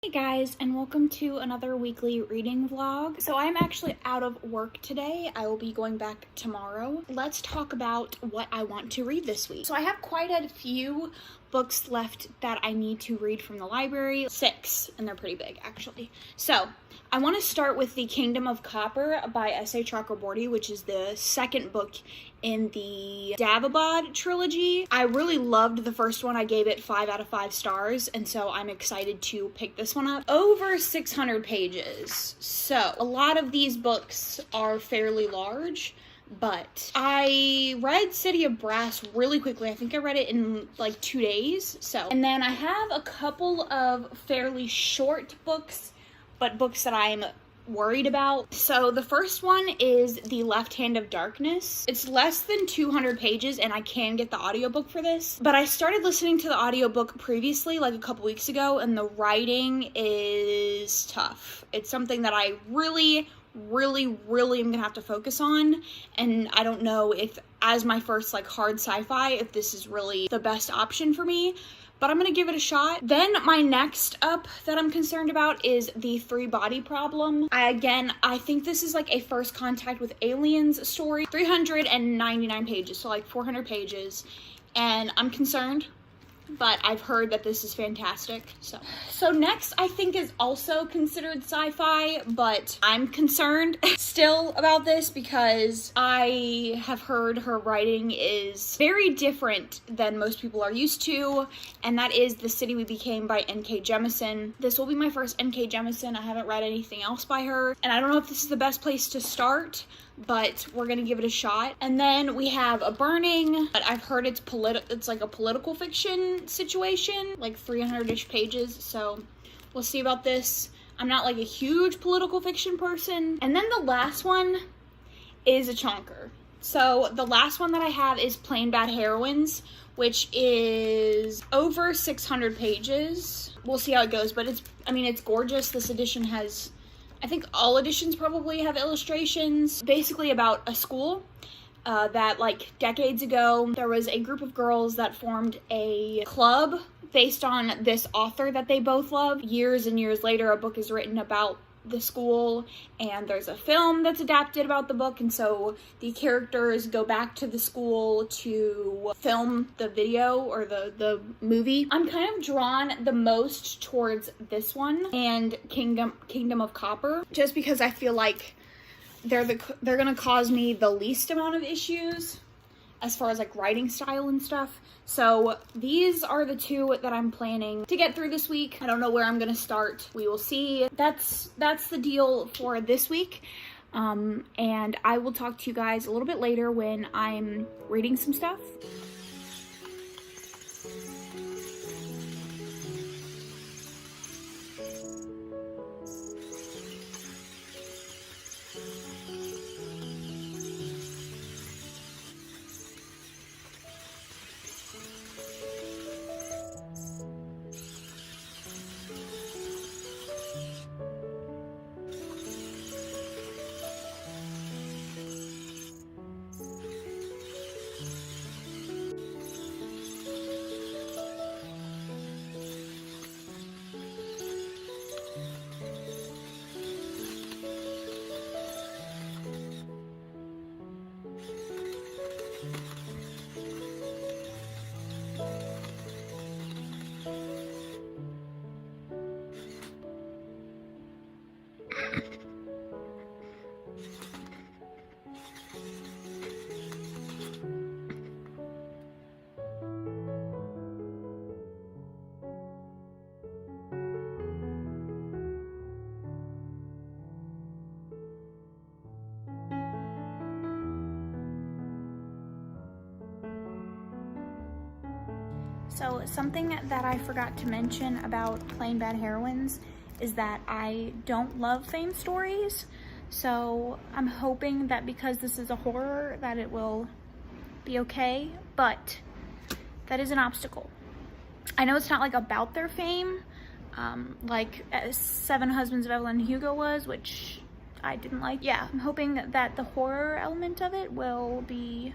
Hey guys, and welcome to another weekly reading vlog. So I'm actually out of work today. I will be going back tomorrow. Let's talk about what I want to read this week. So I have quite a few books left that I need to read from the library. 6, and they're pretty big actually. So I want to start with The Kingdom of Copper by S.A. Chakraborty, which is the second book in the Davabad trilogy. I really loved the first one. I gave it 5 out of 5 stars, and so I'm excited to pick this one up. Over 600 pages, so a lot of these books are fairly large, but I read City of Brass really quickly. I think I read it in like 2 days, and then I have a couple of fairly short books, but books that I'm worried about. So the first one is The Left Hand of Darkness. It's less than 200 pages and I can get the audiobook for this, but I started listening to the audiobook previously, like a couple weeks ago, and the writing is tough. It's something that I really am gonna have to focus on, and I don't know if, as my first like hard sci-fi, if this is really the best option for me, but I'm gonna give it a shot. Then my next up that I'm concerned about is The Three Body Problem. I think this is like a first contact with aliens story. 399 pages, so like 400 pages, and I'm concerned, but I've heard that this is fantastic. So next I think is also considered sci-fi, but I'm concerned still about this because I have heard her writing is very different than most people are used to, and that is The City We Became by N.K. Jemisin. This will be my first N.K. Jemisin. I haven't read anything else by her, and I don't know if this is the best place to start, but we're gonna give it a shot. And then we have A Burning, but I've heard it's like a political fiction situation, like 300-ish pages, so we'll see about this. I'm not like a huge political fiction person. And then the last one is a chonker. So the last one that I have is Plain Bad Heroines, which is over 600 pages. We'll see how it goes, but it's gorgeous. This edition has, I think all editions probably have illustrations, basically about a school that like decades ago, there was a group of girls that formed a club based on this author that they both love. Years and years later, a book is written about the school, and there's a film that's adapted about the book, and so the characters go back to the school to film the video or the movie. I'm kind of drawn the most towards this one and Kingdom of Copper, just because I feel like they're gonna cause me the least amount of issues as far as like writing style and stuff. So these are the two that I'm planning to get through this week. I don't know where I'm gonna start. We will see. That's the deal for this week. And I will talk to you guys a little bit later when I'm reading some stuff. So something that I forgot to mention about Plain Bad Heroines is that I don't love fame stories. So I'm hoping that because this is a horror that it will be okay, but that is an obstacle. I know it's not like about their fame, like Seven Husbands of Evelyn Hugo was, which I didn't like. Yeah, I'm hoping that the horror element of it will be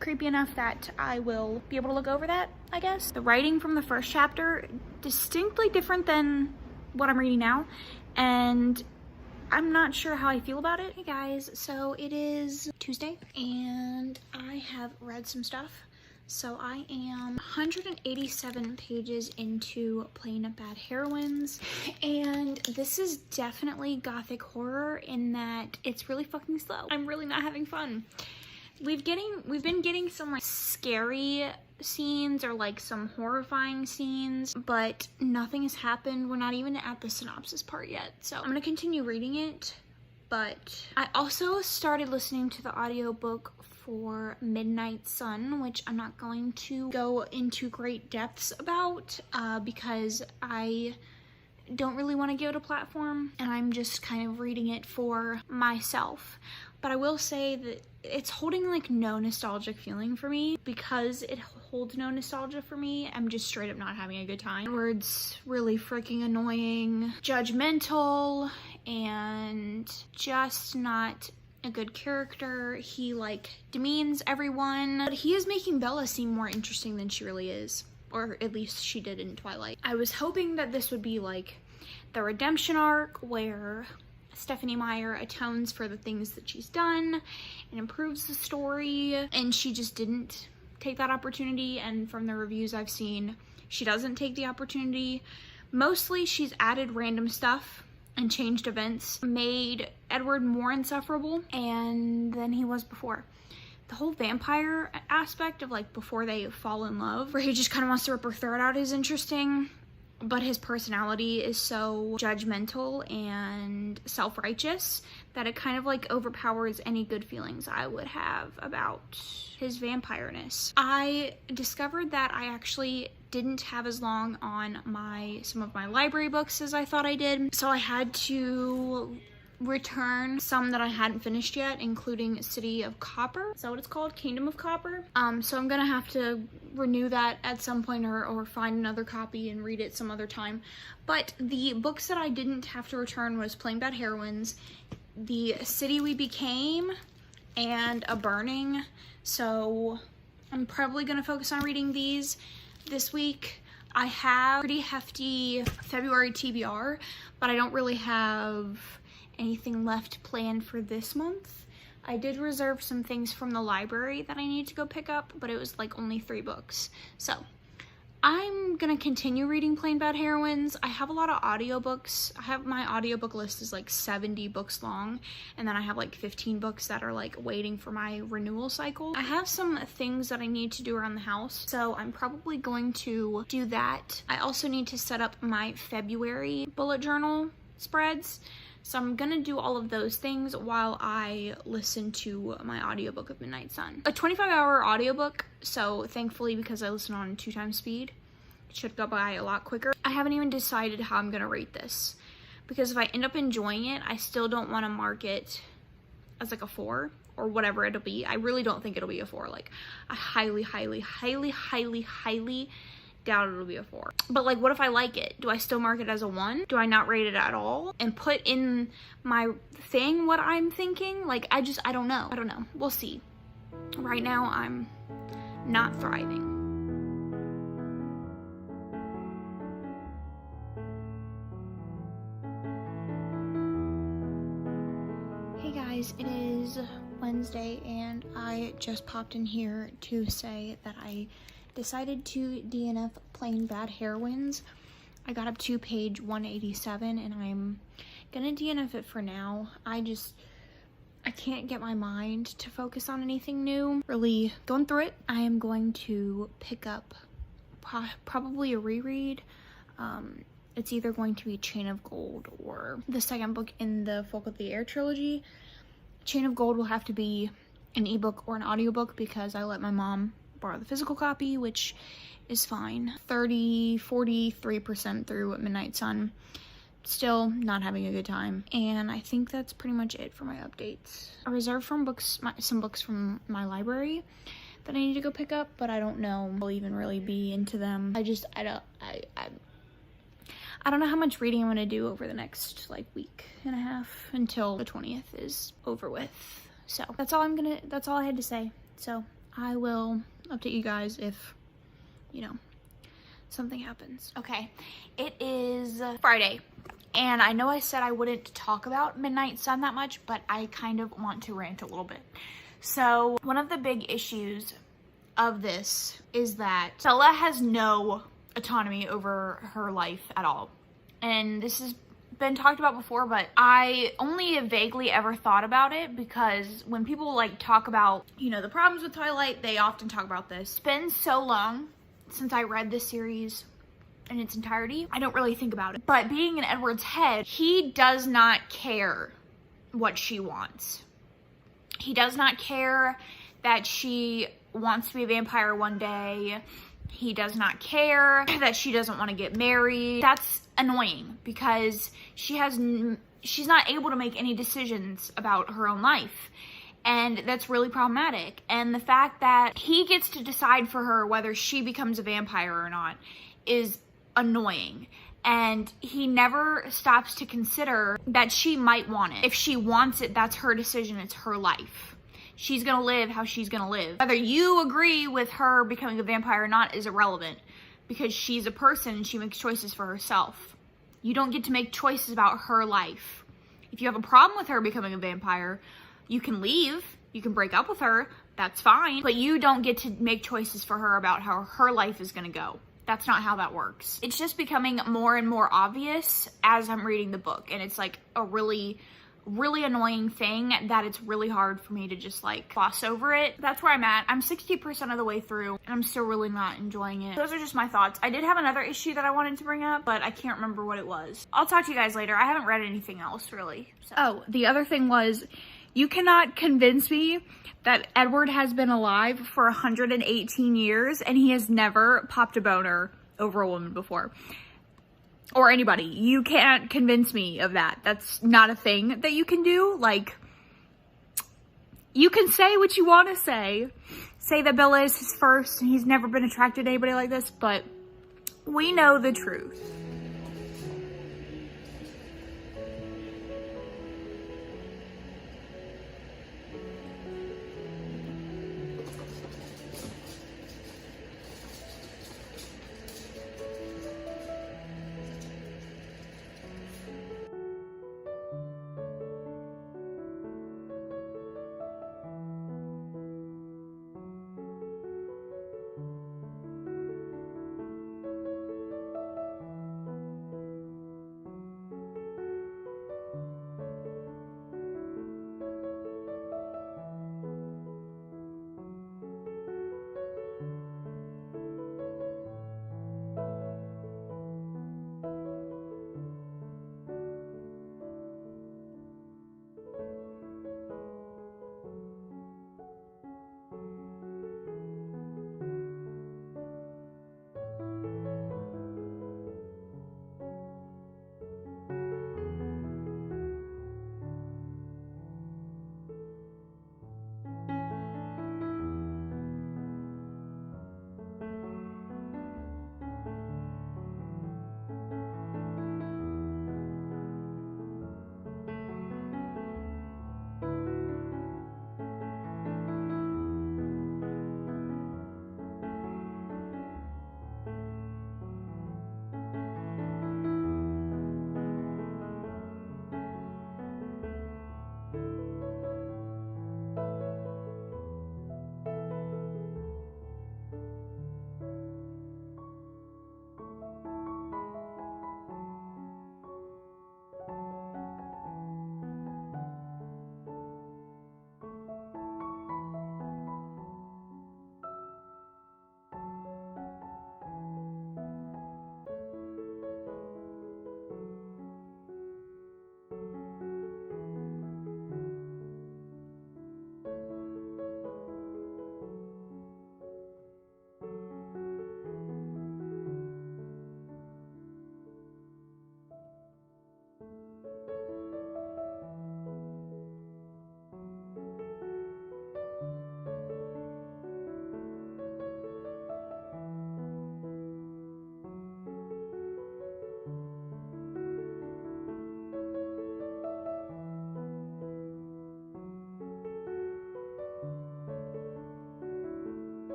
creepy enough that I will be able to look over that, I guess. The writing from the first chapter, distinctly different than what I'm reading now, and I'm not sure how I feel about it. Hey guys, so it is Tuesday and I have read some stuff. So I am 187 pages into Plain Bad Heroines, and this is definitely gothic horror in that it's really fucking slow. I'm really not having fun. We've been getting some like scary scenes or like some horrifying scenes, but nothing has happened. We're not even at the synopsis part yet. So I'm gonna continue reading it, but I also started listening to the audiobook for Midnight Sun, which I'm not going to go into great depths about because I don't really want to give it a platform and I'm just kind of reading it for myself. But I will say that it's holding like no nostalgic feeling for me. Because it holds no nostalgia for me, I'm just straight up not having a good time. Edward's really freaking annoying, judgmental, and just not a good character. He like demeans everyone, but he is making Bella seem more interesting than she really is, or at least she did in Twilight. I was hoping that this would be like the redemption arc where Stephenie Meyer atones for the things that she's done and improves the story, and she just didn't take that opportunity. And from the reviews I've seen, she doesn't take the opportunity. Mostly she's added random stuff and changed events, made Edward more insufferable than he was before. The whole vampire aspect of like before they fall in love, where he just kind of wants to rip her throat out, is interesting, but his personality is so judgmental and self-righteous that it kind of like overpowers any good feelings I would have about his vampireness. I discovered that I actually didn't have as long on some of my library books as I thought I did, so I had to return some that I hadn't finished yet, including City of Copper. Is that what it's called? Kingdom of Copper. So I'm gonna have to renew that at some point, or find another copy and read it some other time. But the books that I didn't have to return was Plain Bad Heroines, The City We Became, and A Burning. So I'm probably gonna focus on reading these this week. I have pretty hefty February TBR, but I don't really have anything left planned for this month. I did reserve some things from the library that I need to go pick up, but it was like only 3 books. So I'm gonna continue reading Plain Bad Heroines. I have a lot of audiobooks. My audiobook list is like 70 books long, and then I have like 15 books that are like waiting for my renewal cycle. I have some things that I need to do around the house, so I'm probably going to do that. I also need to set up my February bullet journal spreads. So I'm gonna do all of those things while I listen to my audiobook of Midnight Sun. A 25-hour audiobook, so thankfully, because I listen on 2x speed, it should go by a lot quicker. I haven't even decided how I'm gonna rate this, because if I end up enjoying it, I still don't wanna mark it as like a 4 or whatever it'll be. I really don't think it'll be a 4. Like, I highly, highly, highly, highly, highly doubt it'll be a 4. But like, what if I like it? Do I still mark it as a 1? Do I not rate it at all and put in my thing what I'm thinking? Like, I don't know. We'll see. Right now I'm not thriving. Hey guys, it is Wednesday and I just popped in here to say that I decided to DNF Plain Bad Heroines. I got up to page 187 and I'm gonna DNF it for now. I can't get my mind to focus on anything new. Really going through it. I am going to pick up probably a reread. It's either going to be Chain of Gold or the second book in the Folk of the Air trilogy. Chain of Gold will have to be an ebook or an audiobook because I let my mom borrow the physical copy, which is fine. 43% through Midnight Sun. Still not having a good time. And I think that's pretty much it for my updates. I reserved some books from my library that I need to go pick up, but I don't know if I'll even really be into them. I don't know how much reading I'm gonna do over the next like week and a half until the 20th is over with. So that's all I had to say. So I will update you guys if, something happens. Okay, it is Friday, and I know I said I wouldn't talk about Midnight Sun that much, but I kind of want to rant a little bit. So one of the big issues of this is that Bella has no autonomy over her life at all. And this has been talked about before, but I only vaguely ever thought about it because when people like talk about, you know, the problems with Twilight, they often talk about this. It's been so long since I read this series in its entirety, I don't really think about it. But being in Edward's head, he does not care what she wants. He does not care that she wants to be a vampire one day. He does not care that she doesn't want to get married. That's annoying because she's not able to make any decisions about her own life. And that's really problematic. And the fact that he gets to decide for her whether she becomes a vampire or not is annoying. And he never stops to consider that she might want it. If she wants it, that's her decision. It's her life. She's gonna live how she's gonna live. Whether you agree with her becoming a vampire or not is irrelevant because she's a person and she makes choices for herself. You don't get to make choices about her life. If you have a problem with her becoming a vampire, you can leave, you can break up with her, that's fine, but you don't get to make choices for her about how her life is gonna go. That's not how that works. It's just becoming more and more obvious as I'm reading the book, and it's like a really annoying thing that it's really hard for me to just like gloss over it. That's where I'm at. I'm 60% of the way through and I'm still really not enjoying it. Those are just my thoughts. I did have another issue that I wanted to bring up, but I can't remember what it was. I'll talk to you guys later. I haven't read anything else really. So. Oh, the other thing was, you cannot convince me that Edward has been alive for 118 years and he has never popped a boner over a woman before. Or anybody. You can't convince me of that. That's not a thing that you can do. Like, you can say what you want to say. Say that Bella is his first and he's never been attracted to anybody like this, but we know the truth.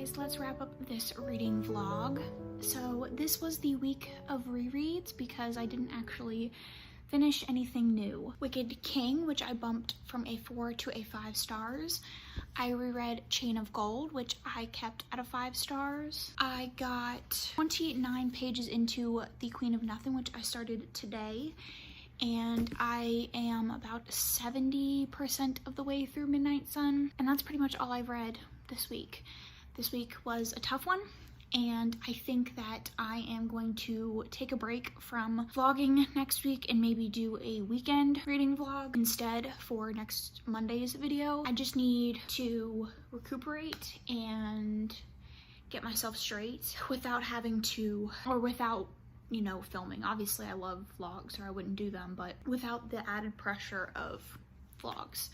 anyways, let's wrap up this reading vlog. So this was the week of rereads because I didn't actually finish anything new. Wicked King, which I bumped from a 4 to a 5 stars. I reread Chain of Gold, which I kept at a 5 stars. I got 29 pages into The Queen of Nothing, which I started today, and I am about 70% of the way through Midnight Sun, and that's pretty much all I've read this week. This week was a tough one, and I think that I am going to take a break from vlogging next week and maybe do a weekend reading vlog instead for next Monday's video. I just need to recuperate and get myself straight without having to, or without, you know, filming. Obviously I love vlogs or I wouldn't do them, but without the added pressure of vlogs.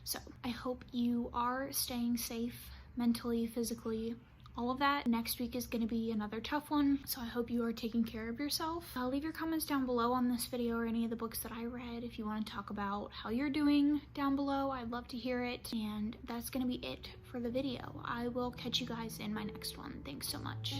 So I hope you are staying safe mentally, physically, all of that. Next week is going to be another tough one, so I hope you are taking care of yourself. Leave your comments down below on this video or any of the books that I read if you want to talk about how you're doing down below. I'd love to hear it, and that's going to be it for the video. I will catch you guys in my next one. Thanks so much.